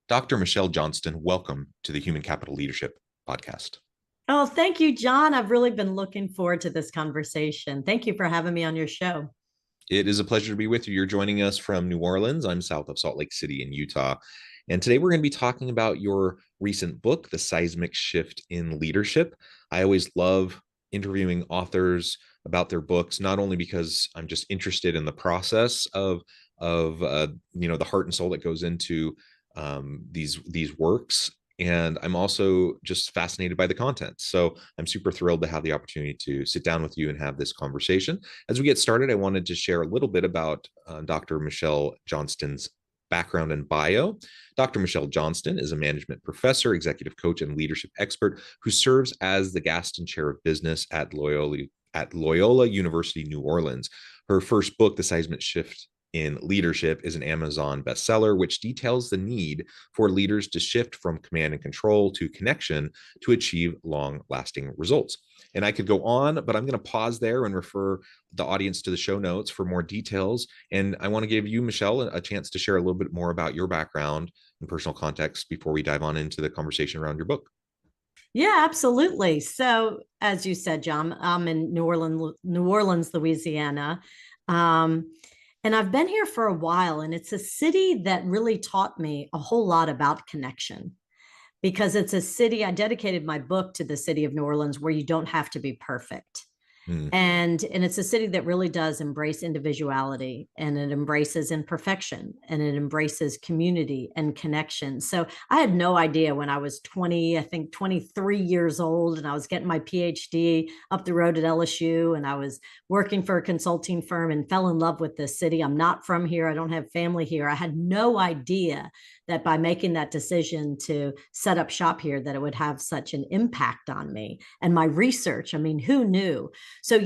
Dr. Michelle Johnston, welcome to the Human Capital Leadership Podcast. Oh, thank you, John. I've really been looking forward to this conversation. Thank you for having me on your show. It is a pleasure to be with you. You're joining us from New Orleans. I'm south of Salt Lake City in Utah. And today we're going to be talking about your recent book, The Seismic Shift in Leadership. I always love interviewing authors about their books, not only because I'm just interested in the process of the heart and soul that goes into these works, and I'm also just fascinated by the content. So I'm super thrilled to have the opportunity to sit down with you and have this conversation. As we get started, I wanted to share a little bit about Dr. Michelle Johnston's background and bio. Dr. Michelle Johnston is a management professor, executive coach, and leadership expert who serves as the Gaston Chair of Business at Loyola University, New Orleans. Her first book, The Seismic Shift in Leadership, is an Amazon bestseller, which details the need for leaders to shift from command and control to connection to achieve long-lasting results. And I could go on, but I'm going to pause there and refer the audience to the show notes for more details. And I want to give you, Michelle, a chance to share a little bit more about your background and personal context before we dive on into the conversation around your book. Yeah, absolutely. So, as you said, John, I'm in New Orleans, Louisiana. And I've been here for a while, and it's a city that really taught me a whole lot about connection, because it's a city. I dedicated my book to the city of New Orleans, where you don't have to be perfect. Mm. And it's a city that really does embrace individuality, and it embraces imperfection, and it embraces community and connection. So I had no idea when I was 20, I think 23 years old, and I was getting my PhD up the road at LSU, and I was working for a consulting firm and fell in love with this city. I'm not from here. I don't have family here. I had no idea that by making that decision to set up shop here, that it would have such an impact on me and my research. I mean, who knew? So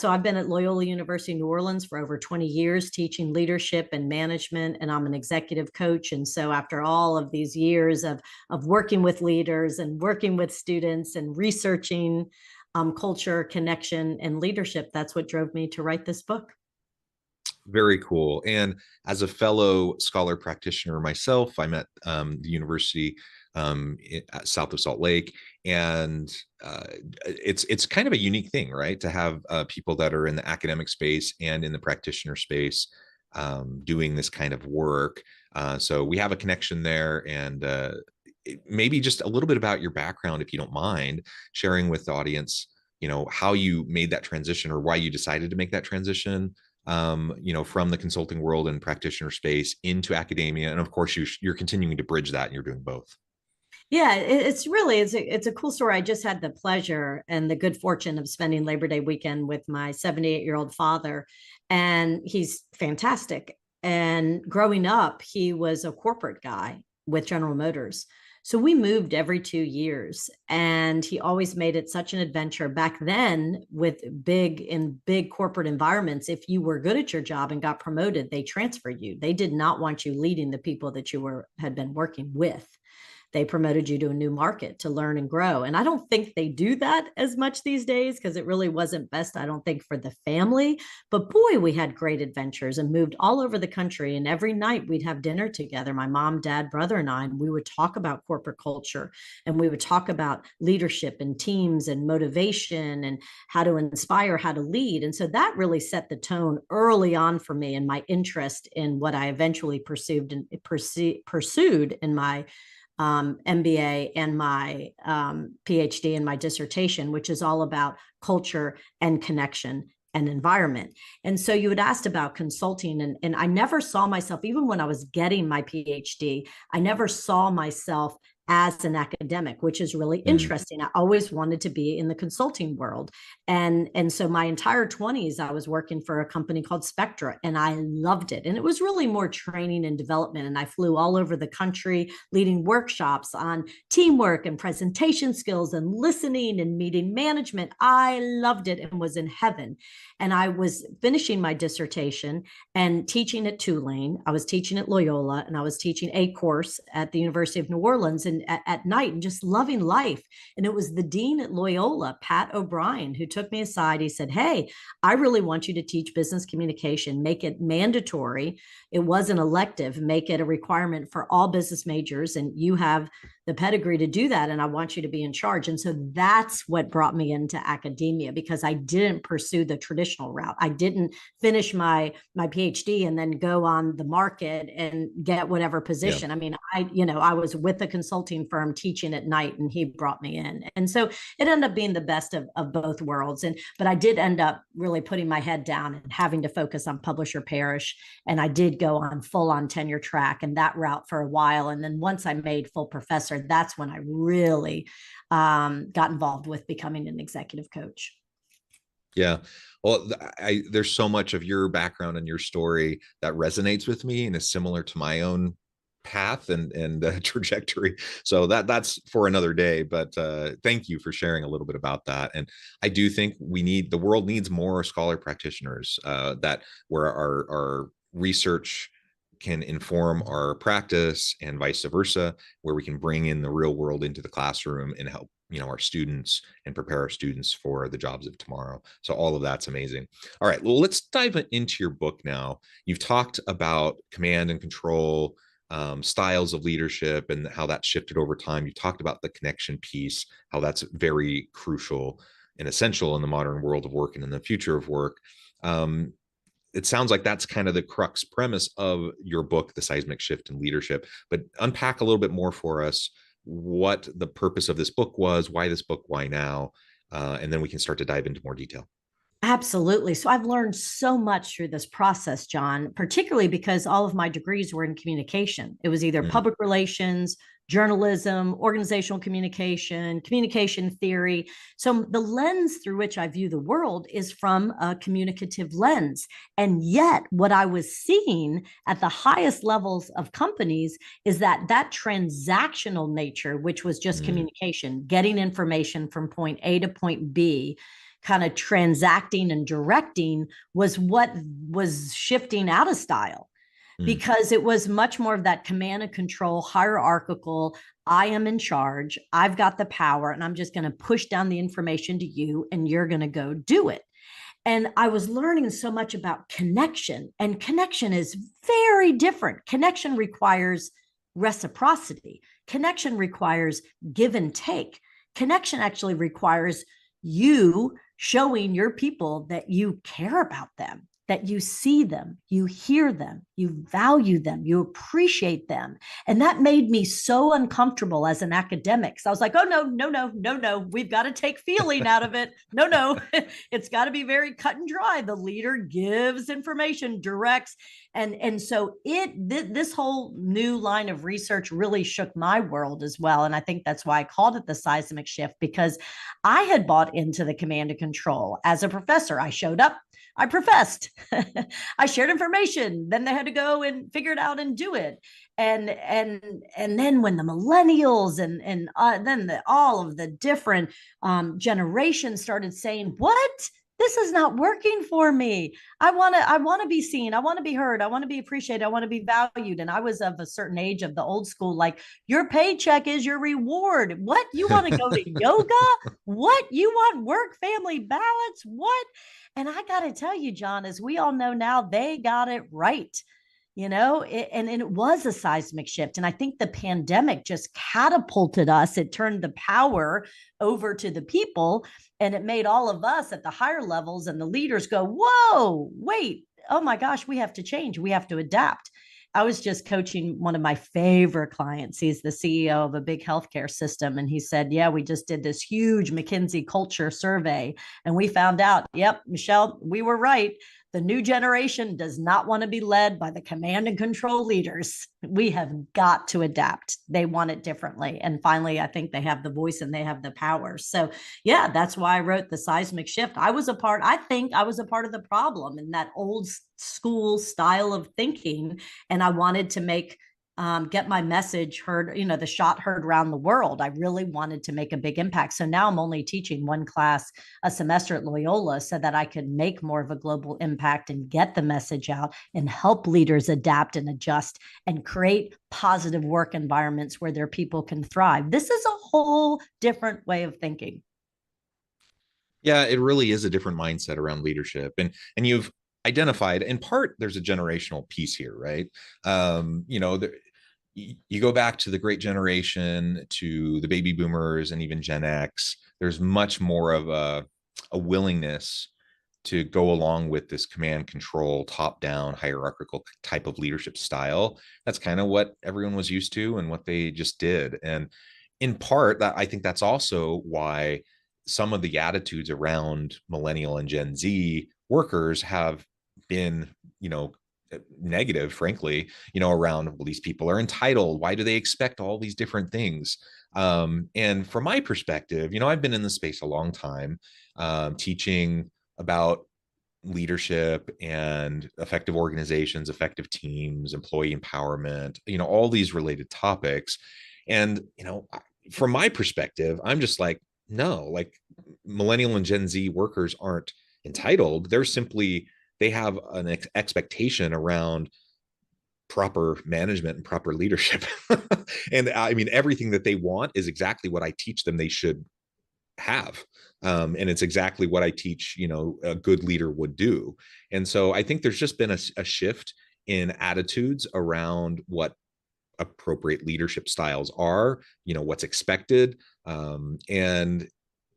I've been at Loyola University, New Orleans for over 20 years, teaching leadership and management, and I'm an executive coach. And so after all of these years of working with leaders and working with students and researching culture, connection, and leadership, that's what drove me to write this book. Very cool. And as a fellow scholar practitioner myself, I'm at the university south of Salt Lake, and it's kind of a unique thing, right? To have people that are in the academic space and in the practitioner space doing this kind of work. So we have a connection there, and maybe just a little bit about your background, if you don't mind sharing with the audience, how you made that transition or why you decided to make that transition, from the consulting world and practitioner space into academia. And of course, you're continuing to bridge that, and you're doing both. Yeah, it's a cool story. I just had the pleasure and the good fortune of spending Labor Day weekend with my 78-year-old father, and he's fantastic. And growing up, he was a corporate guy with General Motors. So we moved every 2 years, and he always made it such an adventure. Back then, with big corporate environments, if you were good at your job and got promoted, they transferred you. They did not want you leading the people that you had been working with. They promoted you to a new market to learn and grow. And I don't think they do that as much these days, because it really wasn't best, I don't think, for the family. But boy, we had great adventures and moved all over the country. And every night we'd have dinner together, my mom, dad, brother, and I, and we would talk about corporate culture, and we would talk about leadership and teams and motivation and how to inspire, how to lead. And so that really set the tone early on for me and my interest in what I eventually pursued in my MBA and my PhD and my dissertation, which is all about culture and connection and environment. And so you had asked about consulting, and I never saw myself, even when I was getting my PhD, I never saw myself as an academic, which is really interesting. I always wanted to be in the consulting world. And so my entire 20s, I was working for a company called SPHRa, and I loved it. And it was really more training and development. And I flew all over the country leading workshops on teamwork and presentation skills and listening and meeting management. I loved it and was in heaven. And I was finishing my dissertation and teaching at Tulane. I was teaching at Loyola, and I was teaching a course at the University of New Orleans. And and at night and just loving life. And it was the dean at Loyola, Pat O'Brien, who took me aside. He said, "Hey, I really want you to teach business communication, make it mandatory. It was an elective, make it a requirement for all business majors. And you have the pedigree to do that. And I want you to be in charge." And so that's what brought me into academia, because I didn't pursue the traditional route. I didn't finish my PhD and then go on the market and get whatever position. Yeah. I mean, I was with a consulting firm teaching at night, and he brought me in. And so it ended up being the best of both worlds. But I did end up really putting my head down and having to focus on publisher parish. And I did go on full on tenure track and that route for a while. And then once I made full professor, that's when I really got involved with becoming an executive coach. Yeah. Well, there's so much of your background and your story that resonates with me and is similar to my own path and trajectory. So that's for another day. But thank you for sharing a little bit about that. And I do think the world needs more scholar practitioners that where our research can inform our practice and vice versa, where we can bring in the real world into the classroom and help our students and prepare our students for the jobs of tomorrow. So all of that's amazing. All right, well, let's dive into your book now. You've talked about command and control, styles of leadership, and how that shifted over time. You talked about the connection piece, how that's very crucial and essential in the modern world of work and in the future of work. It sounds like that's kind of the crux premise of your book, The Seismic Shift in Leadership. But unpack a little bit more for us what the purpose of this book was, why this book, why now, and then we can start to dive into more detail. Absolutely. So I've learned so much through this process, John, particularly because all of my degrees were in communication. It was either public relations, journalism, organizational communication, communication theory. So the lens through which I view the world is from a communicative lens. And yet what I was seeing at the highest levels of companies is that transactional nature, which was just communication, getting information from point A to point B, kind of transacting and directing, was what was shifting out of style, because it was much more of that command and control, hierarchical. I am in charge. I've got the power, and I'm just going to push down the information to you, and you're going to go do it. And I was learning so much about connection, and connection is very different. Connection requires reciprocity. Connection requires give and take. Connection actually requires you showing your people that you care about them, that you see them, you hear them, you value them, you appreciate them. And that made me so uncomfortable as an academic. So I was like, oh, no. We've got to take feeling out of it. No, it's got to be very cut and dry. The leader gives information, directs. And so this whole new line of research really shook my world as well. And I think that's why I called it the seismic shift, because I had bought into the command and control. As a professor, I showed up, I professed, I shared information. Then they had to go and figure it out and do it. And then when the millennials and then all of the different generations started saying, "What? This is not working for me. I want to be seen. I want to be heard. I want to be appreciated. I want to be valued." And I was of a certain age, of the old school, like, your paycheck is your reward. What? You want to go to yoga? What? You want work-family balance? What? And I got to tell you, John, as we all know now, they got it right. And it was a seismic shift. And I think the pandemic just catapulted us. It turned the power over to the people, and it made all of us at the higher levels and the leaders go, whoa, wait, oh my gosh, we have to change. We have to adapt. I was just coaching one of my favorite clients. He's the CEO of a big healthcare system. And he said, yeah, we just did this huge McKinsey culture survey. And we found out, yep, Michelle, we were right. The new generation does not want to be led by the command and control leaders. We have got to adapt. They want it differently. And finally, I think they have the voice and they have the power. So yeah, that's why I wrote The Seismic Shift. I think I was a part of the problem in that old school style of thinking. And I wanted to make get my message heard, the shot heard around the world. I really wanted to make a big impact. So now I'm only teaching one class a semester at Loyola so that I could make more of a global impact and get the message out and help leaders adapt and adjust and create positive work environments where their people can thrive. This is a whole different way of thinking. Yeah, it really is a different mindset around leadership. And you've identified in part there's a generational piece here, right? You go back to the great generation, to the baby boomers and even Gen X. There's much more of a willingness to go along with this command control, top down, hierarchical type of leadership style. That's kind of what everyone was used to and what they just did. And in part, that I think that's also why some of the attitudes around millennial and Gen Z workers have been, negative, frankly, around, well, these people are entitled. Why do they expect all these different things? And from my perspective, I've been in the space a long time, teaching about leadership and effective organizations, effective teams, employee empowerment, all these related topics. And, from my perspective, I'm just like, no, like millennial and Gen Z workers aren't entitled. They have an expectation around proper management and proper leadership. And I mean, everything that they want is exactly what I teach them they should have. And it's exactly what I teach, a good leader would do. And so I think there's just been a shift in attitudes around what appropriate leadership styles are, what's expected. And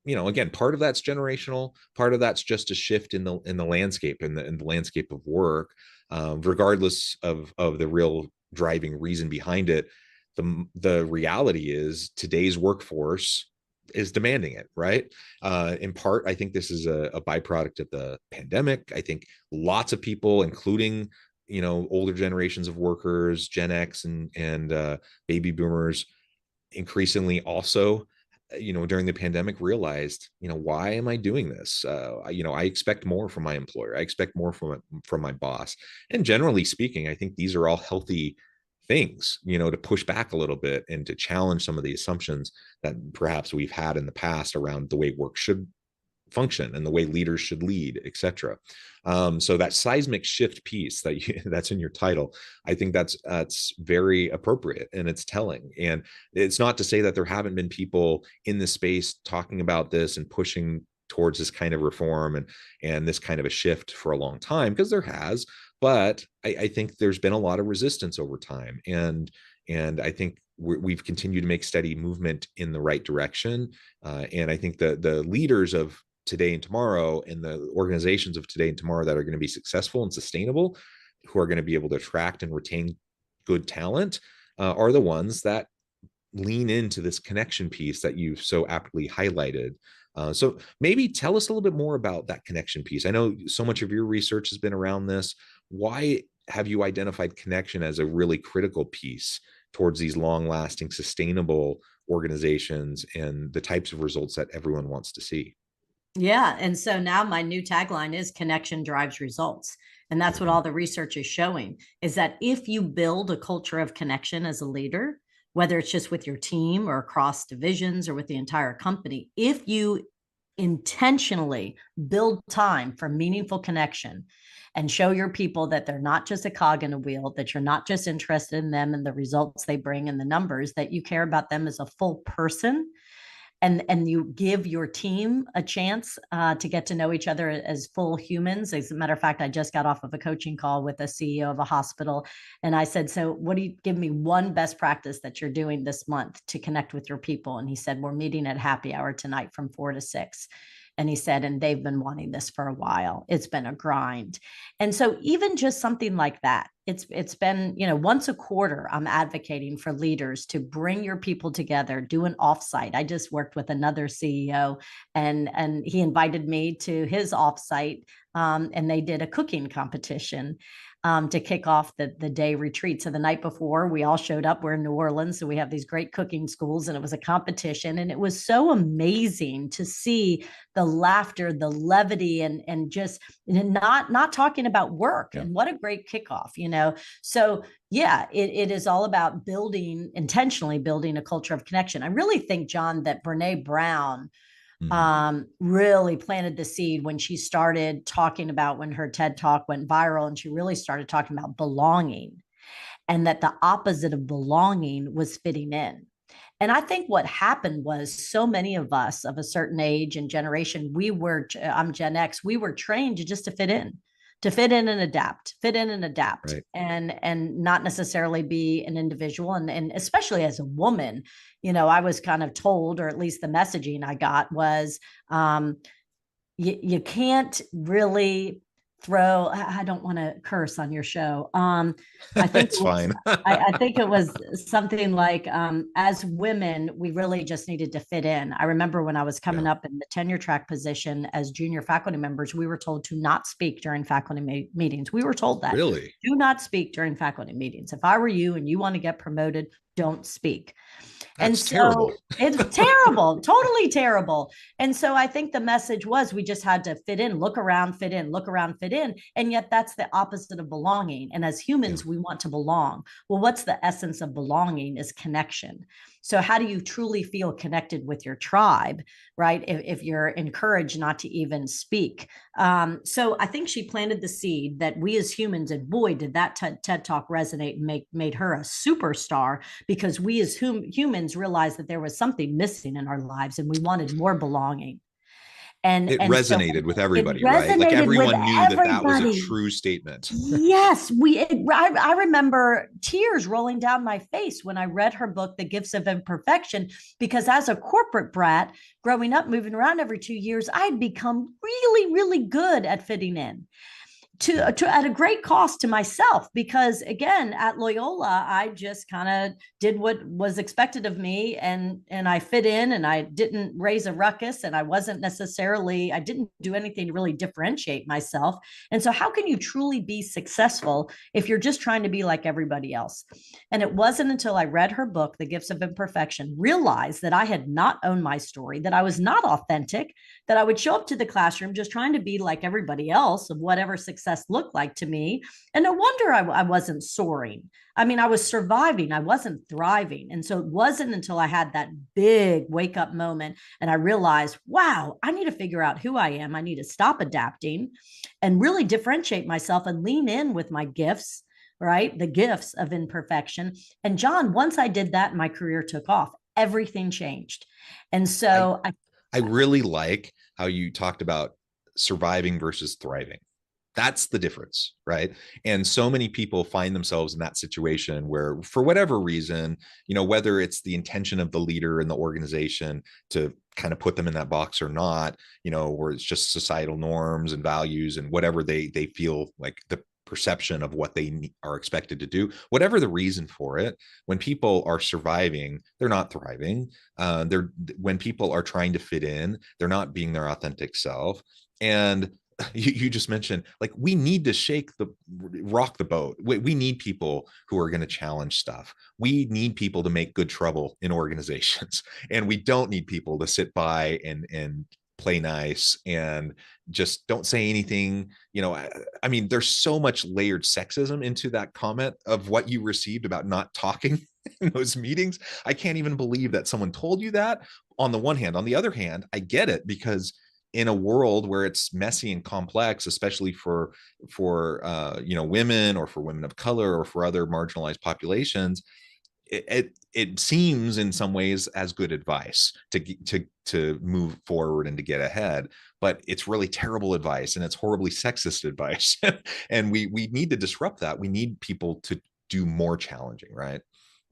again, part of that's generational, part of that's just a shift in the landscape, in the landscape of work, regardless of the real driving reason behind it. The reality is today's workforce is demanding it, right? In part, I think this is a byproduct of the pandemic. I think lots of people, including older generations of workers, Gen X and baby boomers, increasingly also during the pandemic realized, why am I doing this? I expect more from my employer. I expect more from my boss. And generally speaking, I think these are all healthy things, to push back a little bit and to challenge some of the assumptions that perhaps we've had in the past around the way work should function and the way leaders should lead, etc. So that seismic shift piece that's in your title, I think that's very appropriate and it's telling. And it's not to say that there haven't been people in this space talking about this and pushing towards this kind of reform and this kind of a shift for a long time, because there has. But I think there's been a lot of resistance over time, and I think we've continued to make steady movement in the right direction. And I think the leaders of today and tomorrow and the organizations of today and tomorrow that are going to be successful and sustainable, who are going to be able to attract and retain good talent, are the ones that lean into this connection piece that you've so aptly highlighted. So maybe tell us a little bit more about that connection piece. I know so much of your research has been around this. Why have you identified connection as a really critical piece towards these long-lasting, sustainable organizations and the types of results that everyone wants to see? Yeah. And so now my new tagline is connection drives results. And that's what all the research is showing, is that if you build a culture of connection as a leader, whether it's just with your team or across divisions or with the entire company, if you intentionally build time for meaningful connection and show your people that they're not just a cog in a wheel, that you're not just interested in them and the results they bring and the numbers, that you care about them as a full person, and you give your team a chance to get to know each other as full humans. As a matter of fact, I just got off of a coaching call with a CEO of a hospital, and I said, so what do you give me one best practice that you're doing this month to connect with your people? And he said, we're meeting at happy hour tonight from 4 to 6. And he said, and they've been wanting this for a while. It's been a grind. And so even just something like that, it's been, once a quarter, I'm advocating for leaders to bring your people together, do an offsite. I just worked with another CEO and he invited me to his offsite, and they did a cooking competition. to kick off the day retreat. So the night before, we all showed up. We're in New Orleans, so we have these great cooking schools, and it was a competition. And it was so amazing to see the laughter, the levity, and just not talking about work. And what a great kickoff, you know. So yeah, it is all about intentionally building a culture of connection. I really think, John, that Brene Brown really planted the seed when she started talking about, when her TED Talk went viral, and she really started talking about belonging, and that the opposite of belonging was fitting in. And I think what happened was, so many of us of a certain age and generation, I'm Gen X, we were trained to fit in, and adapt, right, and not necessarily be an individual. And especially as a woman, you know, I was kind of told, or at least the messaging I got was, you can't really throw, I don't want to curse on your show. I think it's fine. I think it was something like, as women, we really just needed to fit in. I remember when I was coming up in the tenure track position as junior faculty members, we were told to not speak during faculty meetings. We were told that. Really? Do not speak during faculty meetings. If I were you and you want to get promoted, don't speak. That's terrible. It's terrible, totally terrible. And so I think the message was, we just had to fit in, look around, fit in, look around, fit in. And yet that's the opposite of belonging. And as humans, we want to belong. Well, what's the essence of belonging is connection. So how do you truly feel connected with your tribe, right? If you're encouraged not to even speak. So I think she planted the seed that we as humans, and boy, did that TED Talk resonate and made her a superstar, because we as humans realized that there was something missing in our lives and we wanted more belonging. And it resonated with everybody, right? Like everyone knew that was a true statement. Yes, I remember tears rolling down my face when I read her book, The Gifts of Imperfection, because as a corporate brat, growing up, moving around every 2 years, I had become really, really good at fitting in. At a great cost to myself, because again, at Loyola, I just kind of did what was expected of me, and I fit in, and I didn't raise a ruckus, and I didn't do anything to really differentiate myself. And so how can you truly be successful if you're just trying to be like everybody else? And it wasn't until I read her book, The Gifts of Imperfection, realized that I had not owned my story, that I was not authentic, that I would show up to the classroom just trying to be like everybody else of whatever success looked like to me. And no wonder I wasn't soaring. I mean, I was surviving. I wasn't thriving. And so it wasn't until I had that big wake up moment and I realized, wow, I need to figure out who I am. I need to stop adapting and really differentiate myself and lean in with my gifts, right? The gifts of imperfection. And John, once I did that, my career took off. Everything changed. And so I really like how you talked about surviving versus thriving. That's the difference, right? And so many people find themselves in that situation where, for whatever reason, you know, whether it's the intention of the leader in the organization to kind of put them in that box or not, you know, or it's just societal norms and values and whatever they feel like the perception of what they are expected to do, whatever the reason for it. When people are surviving, they're not thriving. When people are trying to fit in, they're not being their authentic self. And you just mentioned, like, we need to rock the boat. We need people who are going to challenge stuff. We need people to make good trouble in organizations, and we don't need people to sit by and play nice and just don't say anything. You know, I mean, there's so much layered sexism into that comment of what you received about not talking in those meetings. I can't even believe that someone told you that, on the one hand. On the other hand, I get it, because in a world where it's messy and complex, especially for you know, women, or for women of color, or for other marginalized populations, it seems in some ways as good advice to move forward and to get ahead, but it's really terrible advice, and it's horribly sexist advice. And we need to disrupt that. We need people to do more challenging, right?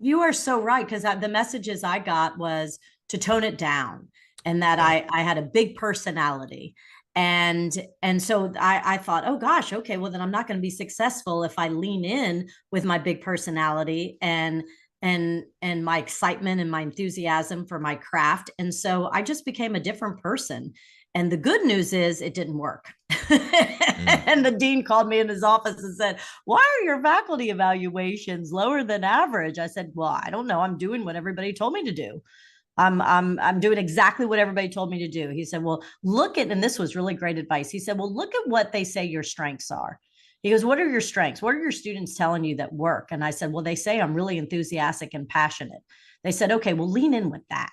You are so right, because the messages I got was to tone it down, and that I had a big personality. And so I thought, oh gosh, okay, well then I'm not going to be successful if I lean in with my big personality and my excitement and my enthusiasm for my craft. And so I just became a different person. And the good news is it didn't work. Mm. And the dean called me in his office and said, "Why are your faculty evaluations lower than average?" I said, "Well, I don't know. I'm doing what everybody told me to do. I'm doing exactly what everybody told me to do." He said, "Well, look at," and this was really great advice. He said, "Well, look at what they say your strengths are." He goes, "What are your strengths? What are your students telling you that work?" And I said, "Well, they say I'm really enthusiastic and passionate." They said, "Okay, well, lean in with that.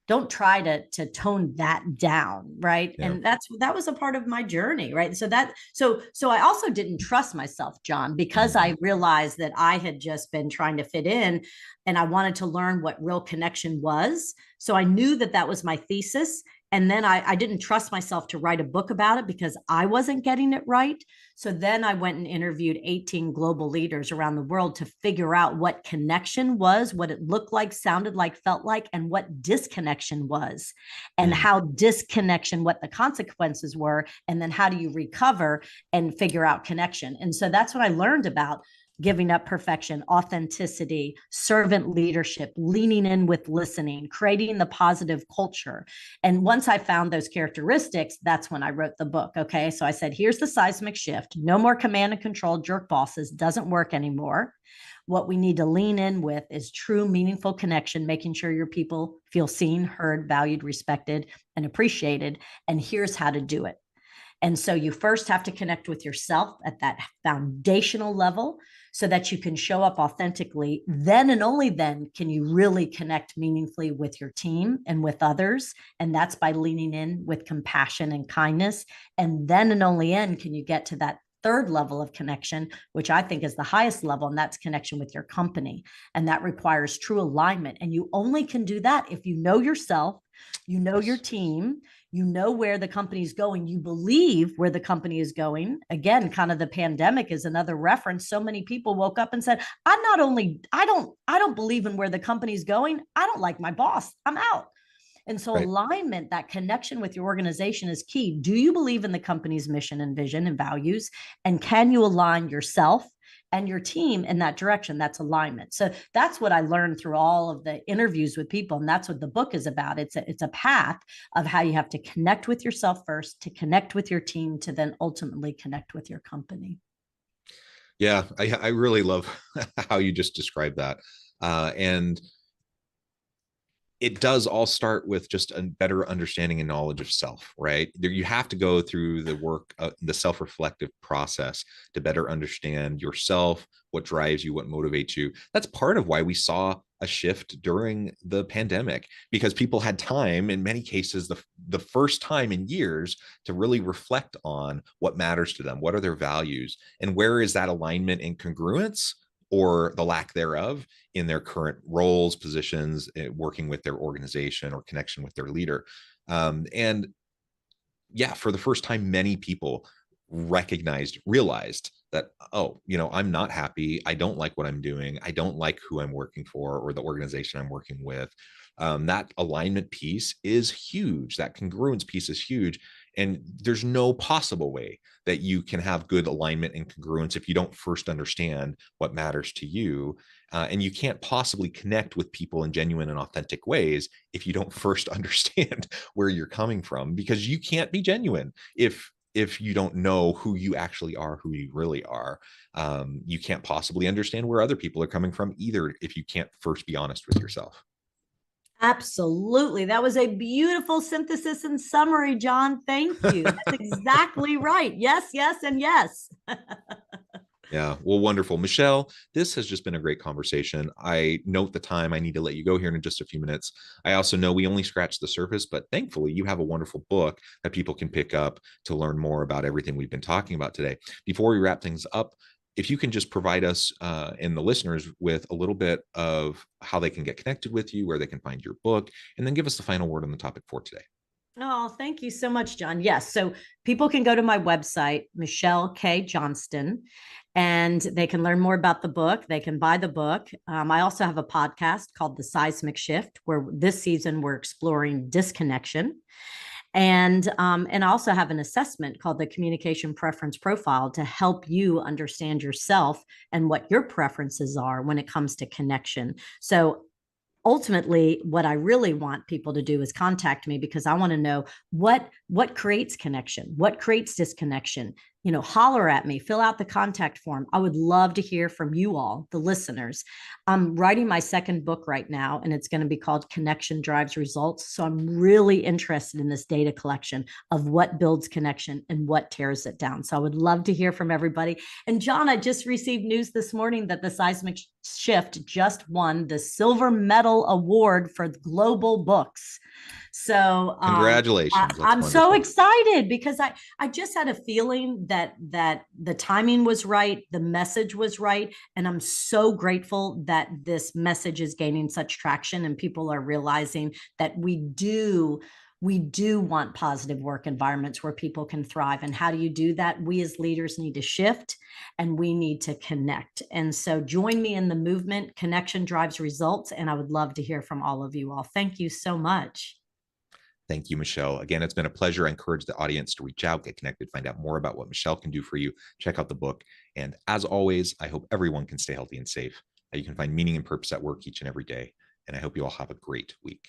Don't try to tone that down." Right. Yeah. And that was a part of my journey. Right. So I also didn't trust myself, John, because Mhm. I realized that I had just been trying to fit in, and I wanted to learn what real connection was. So I knew that that was my thesis. And then I didn't trust myself to write a book about it because I wasn't getting it right. So then I went and interviewed 18 global leaders around the world to figure out what connection was, what it looked like, sounded like, felt like, and what disconnection was, and Mm. how disconnection, what the consequences were, and then how do you recover and figure out connection. And so that's what I learned about giving up perfection, authenticity, servant leadership, leaning in with listening, creating the positive culture. And once I found those characteristics, that's when I wrote the book. Okay. So I said, here's the seismic shift. No more command and control jerk bosses. Doesn't work anymore. What we need to lean in with is true, meaningful connection, making sure your people feel seen, heard, valued, respected, and appreciated. And here's how to do it. And so you first have to connect with yourself at that foundational level so that you can show up authentically. Then and only then can you really connect meaningfully with your team and with others. And that's by leaning in with compassion and kindness. And then and only then can you get to that third level of connection, which I think is the highest level, and that's connection with your company. And that requires true alignment. And you only can do that if you know yourself, you know your Yes. team, you know where the company is going, you believe where the company is going. Again, kind of the pandemic is another reference. So many people woke up and said, I don't believe in where the company's going. I don't like my boss. I'm out. And so Right. alignment, that connection with your organization is key. Do you believe in the company's mission and vision and values? And can you align yourself and your team in that direction? That's alignment. So that's what I learned through all of the interviews with people. And that's what the book is about. It's a path of how you have to connect with yourself first, to connect with your team, to then ultimately connect with your company. Yeah, I really love how you just described that. And it does all start with just a better understanding and knowledge of self, right? There, you have to go through the work, the self-reflective process to better understand yourself, what drives you, what motivates you. That's part of why we saw a shift during the pandemic, because people had time, in many cases, the first time in years, to really reflect on what matters to them, what are their values, and where is that alignment and congruence, or the lack thereof, in their current roles, positions, working with their organization or connection with their leader. And yeah, for the first time, many people realized that, oh, I'm not happy. I don't like what I'm doing. I don't like who I'm working for or the organization I'm working with. That alignment piece is huge. That congruence piece is huge. And there's no possible way that you can have good alignment and congruence if you don't first understand what matters to you. And you can't possibly connect with people in genuine and authentic ways if you don't first understand where you're coming from, because you can't be genuine if you don't know who you actually are, who you really are. You can't possibly understand where other people are coming from either if you can't first be honest with yourself. Absolutely. That was a beautiful synthesis and summary, John. Thank you. That's exactly right. Yes, yes, and yes. Yeah, well, wonderful. Michelle, this has just been a great conversation. I note the time. I need to let you go here in just a few minutes. I also know we only scratched the surface, but thankfully you have a wonderful book that people can pick up to learn more about everything we've been talking about today. Before we wrap things up, if you can just provide us and the listeners with a little bit of how they can get connected with you, where they can find your book, and then give us the final word on the topic for today. Oh, thank you so much, John. Yes. So people can go to my website, Michelle K. Johnston, and they can learn more about the book. They can buy the book. I also have a podcast called The Seismic Shift, where this season we're exploring disconnection. And I also have an assessment called the Communication Preference Profile to help you understand yourself and what your preferences are when it comes to connection. So ultimately, what I really want people to do is contact me, because I want to know what creates connection, what creates disconnection. Holler at me, fill out the contact form. I would love to hear from you all, the listeners. I'm writing my second book right now, and it's going to be called Connection Drives Results. So I'm really interested in this data collection of what builds connection and what tears it down. So I would love to hear from everybody. And John, I just received news this morning that the Seismic Shift just won the silver medal award for global books. So Congratulations. That's I'm so wonderful. excited, because I just had a feeling that the timing was right, the message was right, and I'm so grateful that this message is gaining such traction and people are realizing that we do want positive work environments where people can thrive. And how do you do that? We as leaders need to shift, and we need to connect. And so join me in the movement. Connection drives results. And I would love to hear from all of you all. Thank you so much. Thank you, Michelle. Again, it's been a pleasure. I encourage the audience to reach out, get connected, find out more about what Michelle can do for you. Check out the book. And as always, I hope everyone can stay healthy and safe, that you can find meaning and purpose at work each and every day. And I hope you all have a great week.